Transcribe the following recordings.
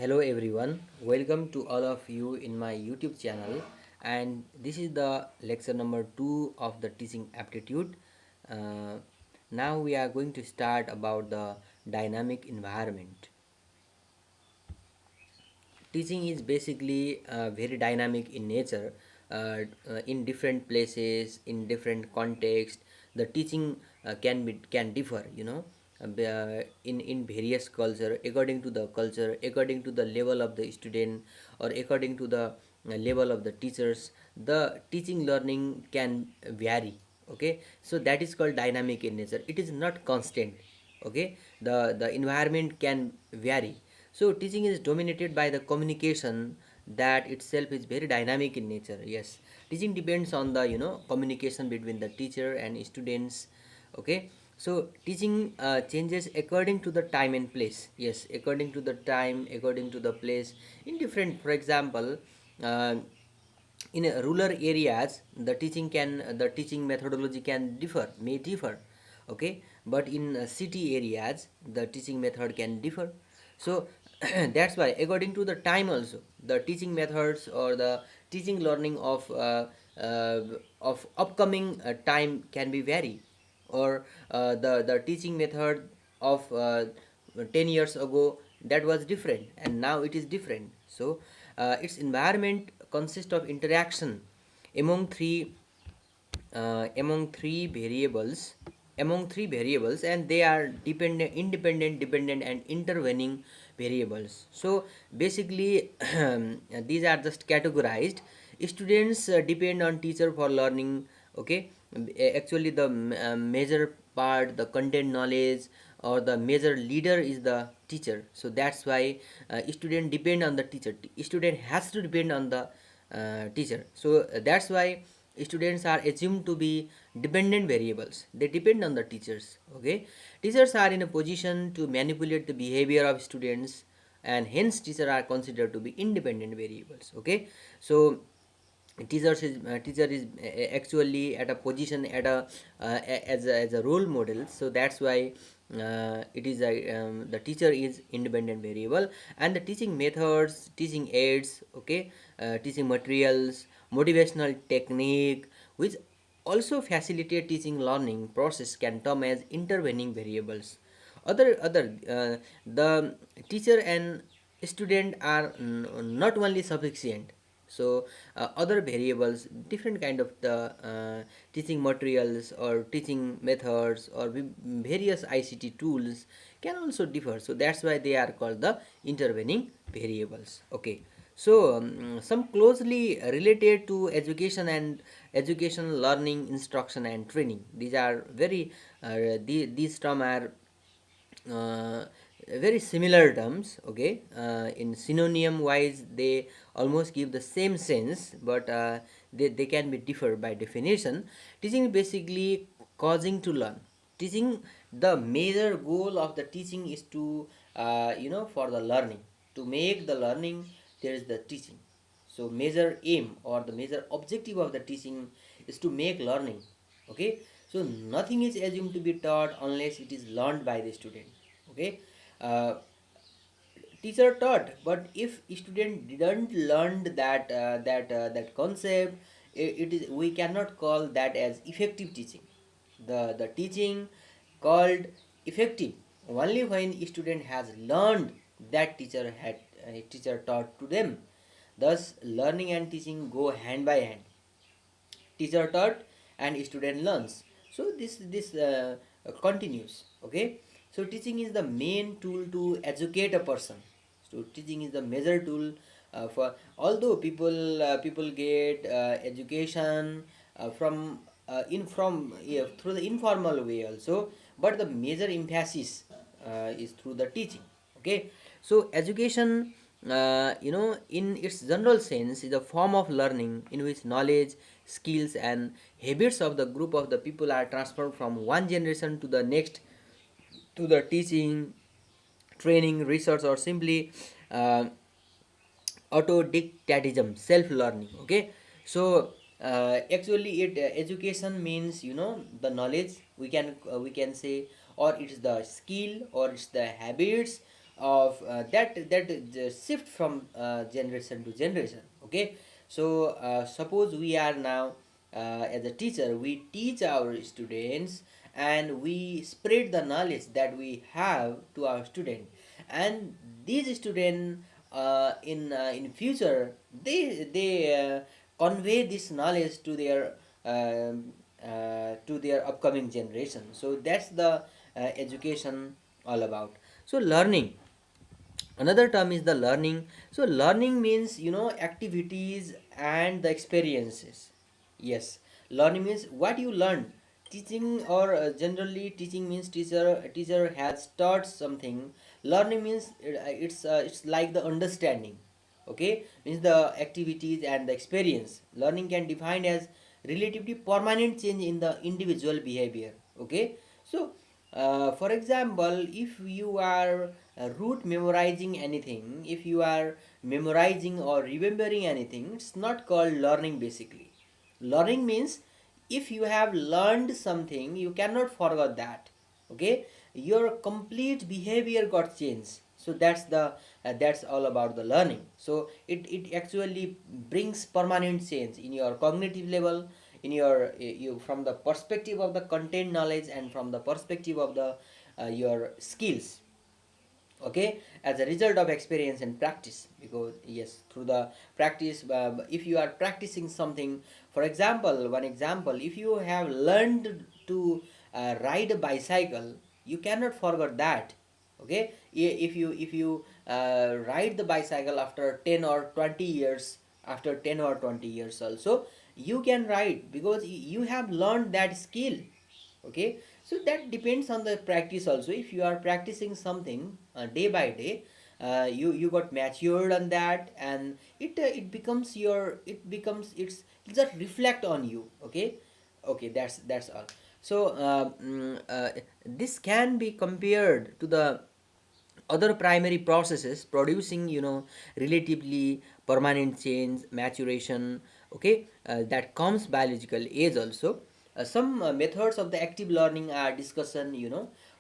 Hello everyone, welcome to all of you in my YouTube channel, and this is the lecture number 2 of the teaching aptitude. Uh, Now we are going to start about the dynamic environment. Teaching is basically very dynamic in nature, in different places, in different context. The teaching can differ, in various culture, according to the culture, according to the level of the student, or according to the level of the teachers. The teaching learning can vary. Okay, so that is called dynamic in nature. It is not constant. Okay, the environment can vary. So teaching is dominated by the communication that itself is very dynamic in nature. Yes, teaching depends on the communication between the teacher and students. Okay, so teaching changes according to the time and place. Yes, according to the time, according to the place. In different, for example, uh, in rural areas, the teaching methodology may differ. Okay, but in city areas, the teaching method can differ. So that's why according to the time also, the teaching methods or the teaching learning uh, of upcoming time can be vary, or the teaching method of 10 years ago, that was different and now it is different. So its environment consists of interaction among three variables, and they are dependent, independent, dependent, and intervening variables. So basically these are just categorized. Students depend on teacher for learning. Okay, actually the major part, the content knowledge, or the major leader is the teacher. So that's why student depend on the teacher. Student has to depend on the teacher. So that's why students are assumed to be dependent variables. They depend on the teachers. Okay, teachers are in a position to manipulate the behavior of students, and hence teachers are considered to be independent variables. Okay, so teacher is actually at a position, at as a role model. So that's why the teacher is independent variable. And the teaching methods, teaching aids, okay, teaching materials, motivational technique, which also facilitate teaching learning process, can term as intervening variables. Other The teacher and student are not only sufficient. So other variables, different kind of the teaching materials or teaching methods or various ICT tools can also differ. So that's why they are called the intervening variables. Okay, so some closely related to education and education, learning, instruction, and training. These are very these terms are uh, very similar terms. Okay, in synonym wise they almost give the same sense, but they can be differ by definition. Teaching is basically causing to learn. Teaching, the major goal of the teaching is to for the learning, to make the learning, there is the teaching. So major aim or the major objective of the teaching is to make learning. Okay, so nothing is assumed to be taught unless it is learned by the student. Okay, uh, teacher taught, but if student didn't learn that concept, it is, we cannot call that as effective teaching. The teaching called effective only when student has learned that teacher taught to them. Thus learning and teaching go hand by hand. Teacher taught and student learns. So this continues. Okay, so teaching is the main tool to educate a person. So teaching is the major tool for, although people get education through the informal way also, but the major emphasis is through the teaching. Okay, so education, in its general sense, is a form of learning in which knowledge, skills, and habits of the group of the people are transferred from one generation to the next. To the teaching, training, research, or simply uh, autodidactism, self-learning. Okay, so actually it education means, the knowledge, we can say, or it's the skill, or it's the habits, of shift from generation to generation. Okay, so suppose we are now, as a teacher, we teach our students and we spread the knowledge that we have to our student, and these students, in future, they convey this knowledge to their upcoming generation. So that's the education all about. So learning, another term is the learning. So learning means, activities and the experiences. Yes, learning means what you learn. Teaching, or generally teaching means teacher has taught something. Learning means it's like the understanding. Okay, means the activities and the experience. Learning can define as relatively permanent change in the individual behavior. Okay, so for example, if you are rote memorizing anything, if you are memorizing or remembering anything, it's not called learning basically. Learning means if you have learned something, you cannot forget that. Okay, your complete behavior got changed. So that's all about the learning. So it actually brings permanent change in your cognitive level, in your you from the perspective of the content knowledge and from the perspective of the your skills. Okay, as a result of experience and practice, because yes, through the practice, if you are practicing something, for example, one example, if you have learned to ride a bicycle, you cannot forget that. Okay, if you ride the bicycle after 10 or 20 years, after 10 or 20 years also, you can ride because you have learned that skill. Okay, so that depends on the practice also. If you are practicing something day by day, you got matured on that, and it becomes your, it just reflect on you. Okay, okay, that's all. So this can be compared to the other primary processes producing, relatively permanent change, maturation. Okay, that comes biological age also. Some methods of the active learning are discussion,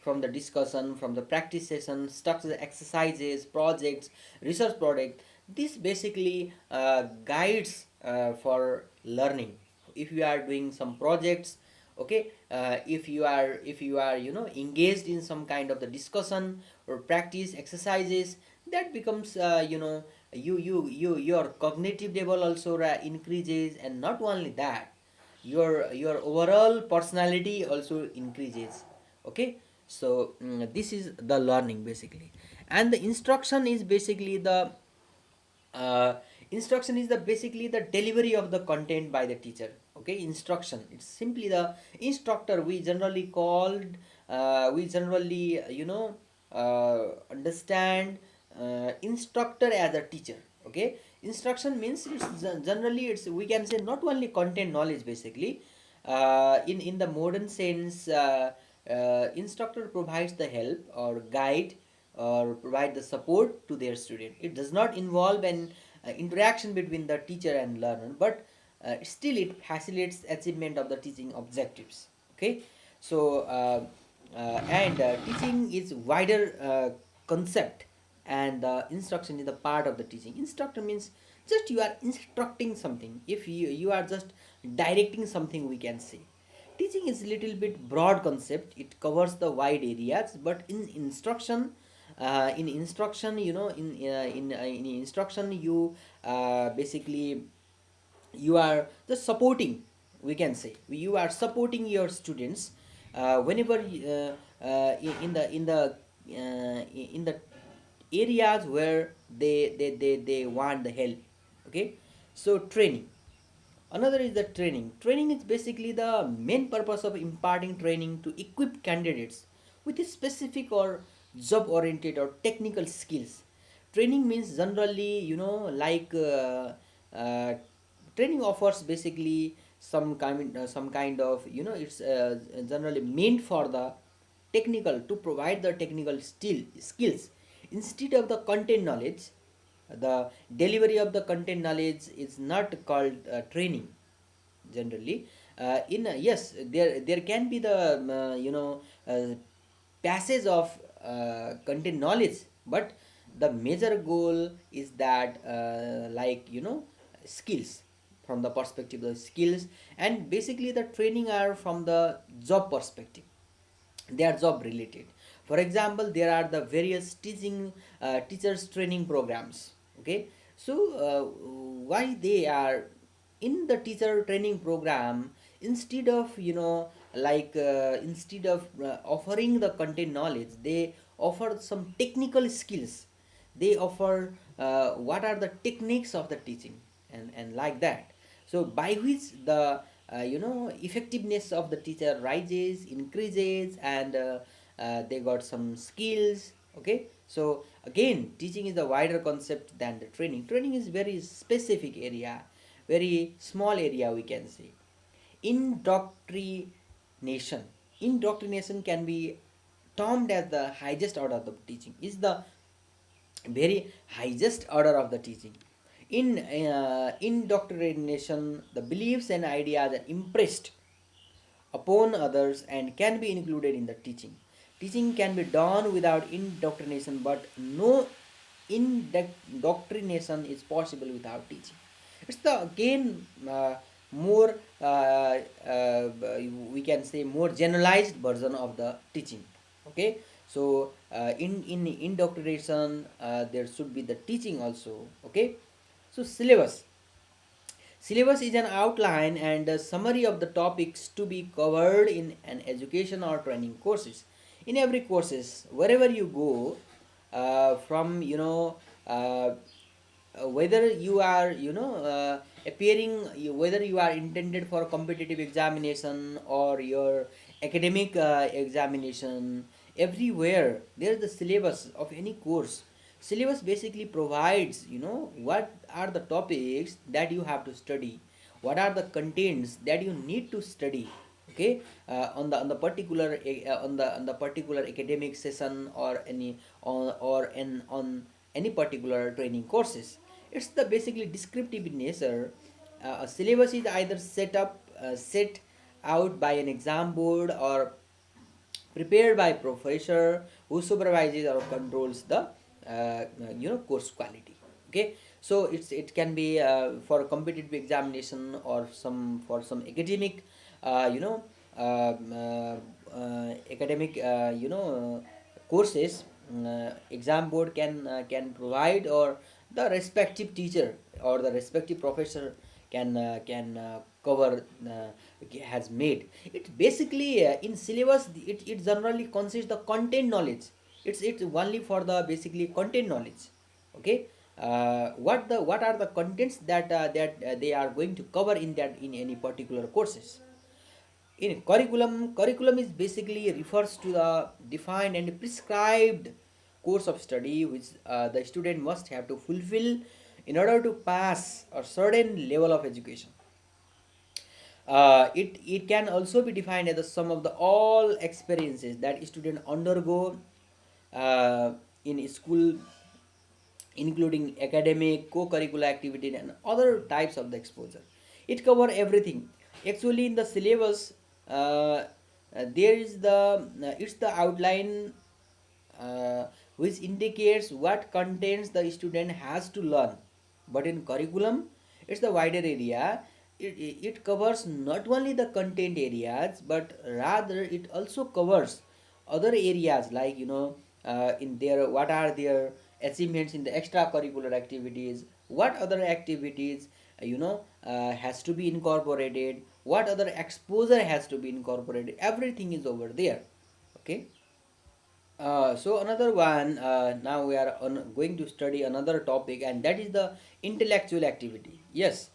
from the practice session, structured exercises, projects, research product. This basically guides for learning. If you are doing some projects, okay, if you are engaged in some kind of the discussion or practice exercises, that becomes, your cognitive level also increases, and not only that, your overall personality also increases. Okay, so this is the learning basically. And the instruction is basically the uh, instruction is the basically the delivery of the content by the teacher. Okay, instruction, it's simply the instructor. We generally understand instructor as a teacher. Okay, instruction means generally, it's, we can say, not only content knowledge basically. In the modern sense, instructor provides the help or guide or provide the support to their student. It does not involve an interaction between the teacher and learner, but still it facilitates achievement of the teaching objectives. Okay, so and teaching is wider concept, and the instruction is the part of the teaching. Instructor means just you are instructing something. If you are just directing something, we can say. Teaching is little bit broad concept. It covers the wide areas, but in instruction, in instruction, you basically, you are just supporting, we can say, you are supporting your students whenever in the areas where they want the help. Okay, so training. Another is the training. Training is basically the main purpose of imparting training to equip candidates with a specific or job oriented or technical skills. Training means generally, like training offers basically some kind of, it's generally meant for the technical, to provide the technical skills instead of the content knowledge. The delivery of the content knowledge is not called training generally. In Yes, there can be the passage of content knowledge, but the major goal is that skills, from the perspective of skills, and basically the training are from the job perspective, they are job related. For example, there are the various teachers training programs. Okay, so why they are in the teacher training program, instead of offering the content knowledge, they offer some technical skills. They offer what are the techniques of the teaching, and like that, so by which the effectiveness of the teacher rises, increases, and they got some skills. Okay, so again, teaching is a wider concept than the training is very specific area, very small area, we can say. Indoctrination can be termed as the highest order of the teaching, is the very highest order of the teaching. In indoctrination, the beliefs and ideas are impressed upon others and can be included in the teaching. Teaching can be done without indoctrination, but no indoctrination is possible without teaching. It's the again more we can say more generalized version of the teaching. Okay, so in indoctrination there should be the teaching also. Okay, so syllabus is an outline and a summary of the topics to be covered in an education or training courses. In every courses, wherever you go, from whether you are whether you are intended for competitive examination or your academic examination, everywhere there is the syllabus of any course. Syllabus basically provides what are the topics that you have to study, what are the contents that you need to study. Okay, on the particular on the particular academic session, or any on any particular training courses. It's the basically descriptive in nature. A syllabus is either set out by an exam board, or prepared by professor who supervises or controls the course quality. Okay, so it can be for competitive examination, or some for some academic uh, you know academic courses. Exam board can provide, or the respective teacher or the respective professor can cover has made it. Basically in syllabus, it generally consists the content knowledge. It's only for the basically content knowledge. Okay, what are the contents that they are going to cover in that in any particular courses. In curriculum is basically refers to the defined and prescribed course of study which the student must have to fulfill in order to pass a certain level of education. It can also be defined as the sum of the all experiences that student undergo in school, including academic, co-curricular activity, and other types of the exposure. It cover everything. Actually, in the syllabus, there is the it's the outline which indicates what contents the student has to learn. But in curriculum, it's the wider area. It covers not only the content areas, but rather it also covers other areas, like in their what are their achievements in the extracurricular activities, what other activities has to be incorporated, what other exposure has to be incorporated. Everything is over there. Okay. So another one, now we are going to study another topic, and that is the intellectual activity. Yes,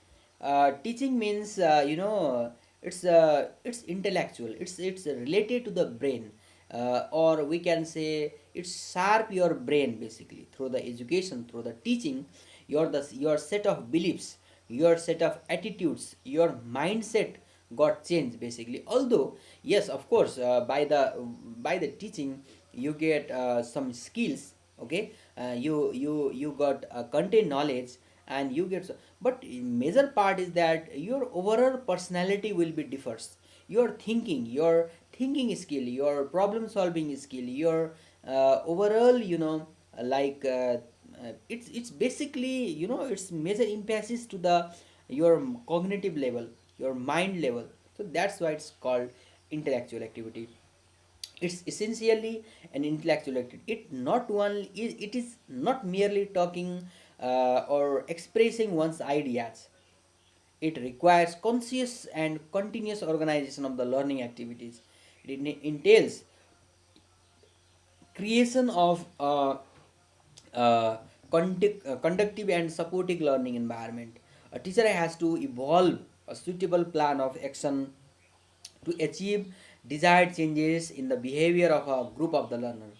teaching means it's intellectual. It's related to the brain, or we can say it's sharp your brain basically through the education, through the teaching. Your set of beliefs, your set of attitudes, your mindset got changed basically. Although yes, of course, by the teaching you get some skills. Okay, you got content knowledge, and you get but major part is that your overall personality will be differs. Your thinking skill, your problem solving skill, your overall It's basically, it's major emphasis to the your cognitive level, your mind level. So that's why it's called intellectual activity. It's essentially an intellectual activity. It is not merely talking or expressing one's ideas. It requires conscious and continuous organization of the learning activities. It entails creation of uh, conductive and supportive learning environment. A teacher has to evolve a suitable plan of action to achieve desired changes in the behavior of a group of the learner.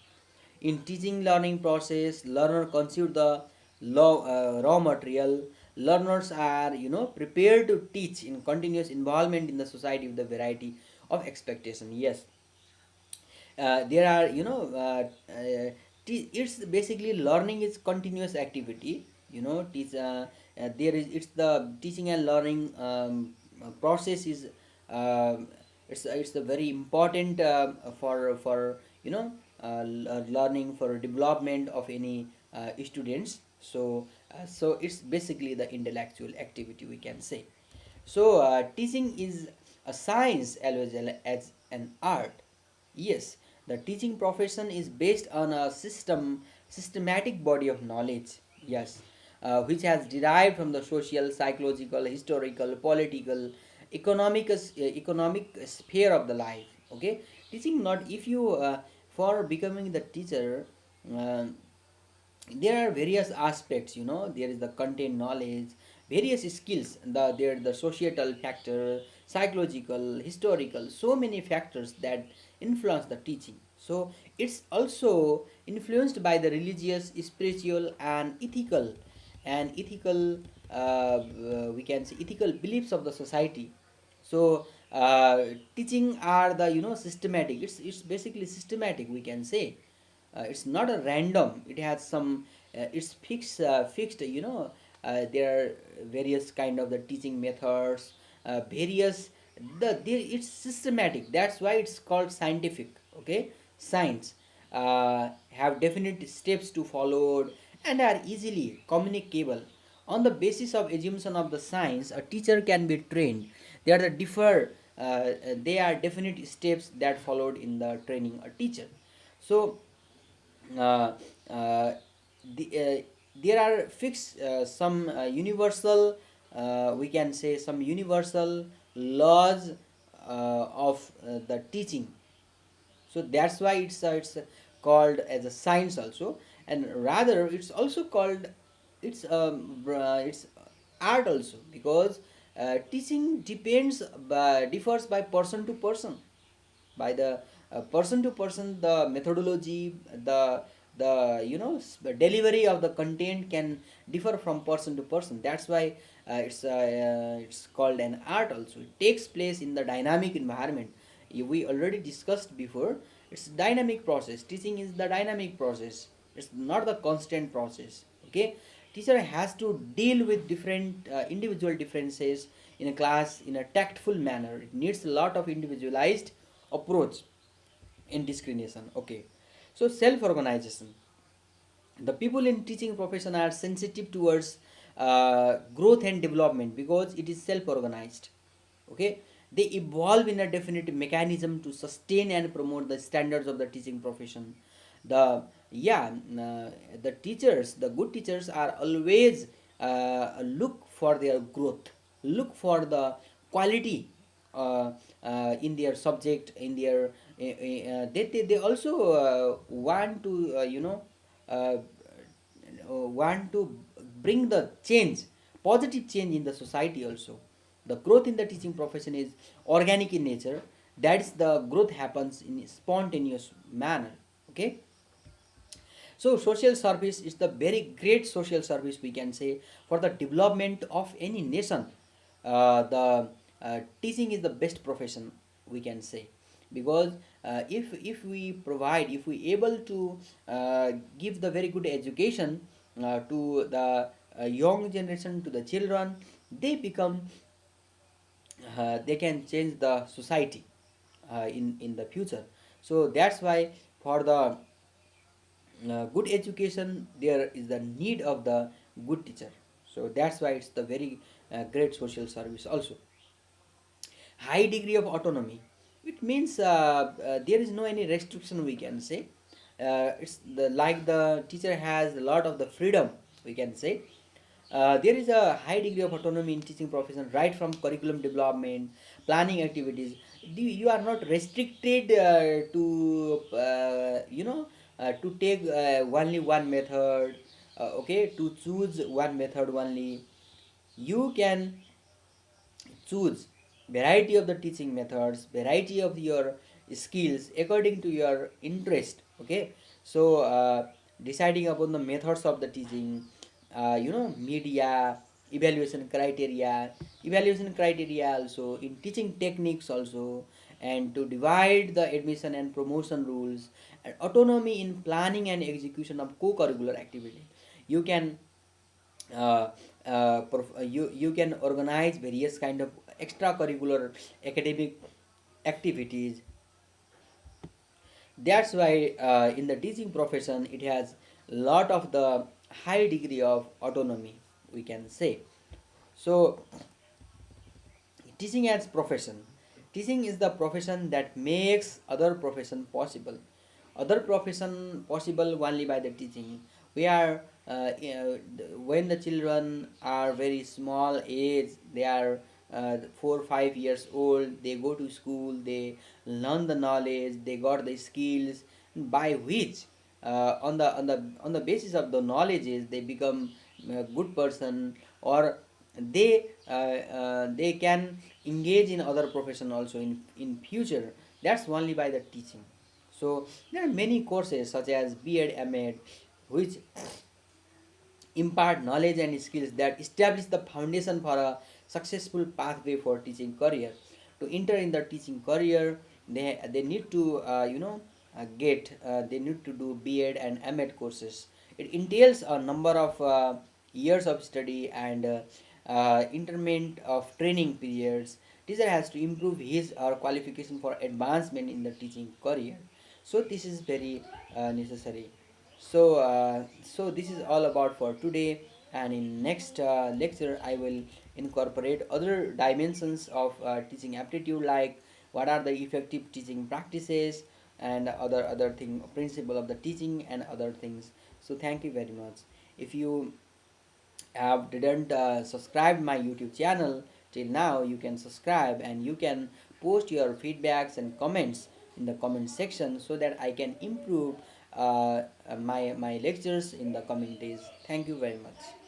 In teaching learning process, learner consume the raw material. Learners are, prepared to teach in continuous involvement in the society with the variety of expectation. Yes, there are, it's basically learning is continuous activity. There is it's the teaching and learning process is it's a very important for learning, for development of any students. So it's basically the intellectual activity, we can say. So teaching is a science as well as an art. Yes, the teaching profession is based on a systematic body of knowledge. Yes, which has derived from the social, psychological, historical, political, economic sphere of the life. Okay, teaching not if you for becoming the teacher. There are various aspects. There is the content knowledge, various skills, there the societal factor, psychological, historical, so many factors that influence the teaching. So it's also influenced by the religious, spiritual, and ethical, we can say ethical beliefs of the society. So teaching are the, systematic. It's basically systematic, we can say. It's not a random. It has some it's fixed. There are various kind of the teaching methods, various it's systematic. That's why it's called scientific. Okay, science have definite steps to follow and are easily communicable. On the basis of assumption of the science, a teacher can be trained. They are definite steps that followed in the training a teacher. So uh, uh, there are fixed some universal, we can say some universal laws of the teaching. So that's why it's called as a science also. And rather it's also called, it's art also, because teaching differs by person to person, by the person to person. The methodology, the delivery of the content can differ from person to person. That's why it's called an art also. It takes place in the dynamic environment. We already discussed before. It's dynamic process. Teaching is the dynamic process. It's not the constant process. Okay, teacher has to deal with different individual differences in a class in a tactful manner. It needs a lot of individualized approach in discrimination. Okay, so self organization. The people in teaching profession are sensitive towards growth and development because it is self organized. Okay, they evolve in a definite mechanism to sustain and promote the standards of the teaching profession. The yeah the teachers, the good teachers are always look for their growth, look for the quality in their subject, in their they also want to uh, want to bring the change, positive change in the society also. The growth in the teaching profession is organic in nature. That's the growth happens in a spontaneous manner. Okay, so social service is the very great social service, we can say, for the development of any nation. The teaching is the best profession, we can say, because if we provide, if we able to give the very good education to the young generation, to the children, they become they can change the society in the future. So that's why for the good education, there is the need of the good teacher. So that's why it's the very great social service also. High degree of autonomy, it means there is no any restriction, we can say. It's the like the teacher has a lot of the freedom, we can say. There is a high degree of autonomy in teaching profession, right from curriculum development, planning activities. You are not restricted to take only one method, okay, to choose one method only. You can choose variety of the teaching methods, variety of your skills according to your interest, okay. So deciding upon the methods of the teaching, media, evaluation criteria also, in teaching techniques also, and to divide the admission and promotion rules, and autonomy in planning and execution of co-curricular activity. You can uh, you can organize various kind of extracurricular academic activities. That's why in the teaching profession it has lot of the high degree of autonomy, we can say. So teaching as profession, teaching is the profession that makes other profession possible, other profession possible only by the teaching. We are when the children are very small age, they are 4 5 years old, they go to school, they learn the knowledge, they got the skills by which on the basis of the knowledges they become a good person, or they can engage in other profession also in future. That's only by the teaching. So there are many courses such as B.Ed, M.Ed, which impart knowledge and skills that establish the foundation for a successful pathway for teaching career. To enter in the teaching career, they need to they need to do B.Ed and M.Ed courses. It entails a number of years of study and interment of training periods. Teacher has to improve his or qualification for advancement in the teaching career. So this is very necessary. So this is all about for today, and in next lecture I will incorporate other dimensions of teaching aptitude, like what are the effective teaching practices and other thing, principle of the teaching and other things. So thank you very much. If you have didn't subscribe my YouTube channel till now, you can subscribe and you can post your feedbacks and comments in the comment section so that I can improve my lectures in the coming days. Thank you very much.